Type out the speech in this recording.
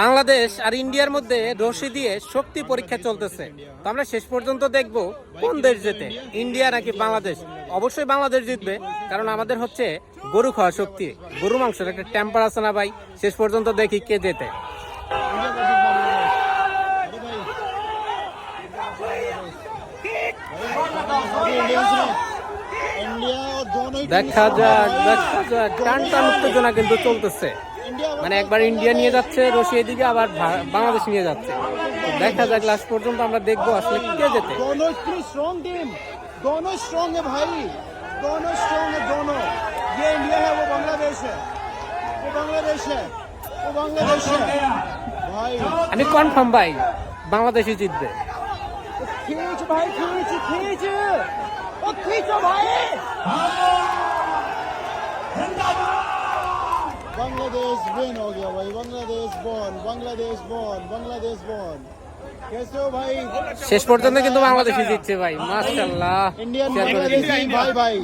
বাংলাদেশ আর ইন্ডিয়ার মধ্যে রশি দিয়ে শক্তি পরীক্ষা চলতেছে। তো আমরা শেষ পর্যন্ত দেখব কোন দেশ জেতে, ইন্ডিয়া নাকি বাংলাদেশ। অবশ্যই বাংলাদেশ জিতবে, কারণ আমাদের হচ্ছে গরু খাওয়া শক্তি, গরু মাংসের একটা টেম্পার আছে না ভাই। শেষ পর্যন্ত দেখি কে জেতে। দেখা যাক দেখা যাক, টান টান উত্তেজনা কিন্তু চলতেছে। মানে একবার ইন্ডিয়া নিয়ে যাচ্ছে রশি এদিকে, আবার বাংলাদেশ নিয়ে যাচ্ছে। দেখা যাক লাস্ট পর্যন্ত আমরা দেখবো আসলে কে জেতে। दोनों स्ट्रॉन्ग है भाई, दोनों स्ट्रॉन्ग है दोनों। ये इंडिया है, वो बांग्लादेश है, वो बांग्लादेश है, वो बांग्लादेश है भाई। আমি কনফার্ম ভাই বাংলাদেশই জিতবে। खींच भाई, खींच खींच, ओ खींचो भाई। बांग्लादेश विन हो गया भाई, बांग्लादेश बॉन, बांग्लादेश बॉन, बांग्लादेश बॉन। कैसे हो भाई? শেষ পর্যন্ত কিন্তু বাংলাদেশই জিতছে ভাই, মাশাআল্লাহ। इंडियन बांग्लादेश भाई भाई।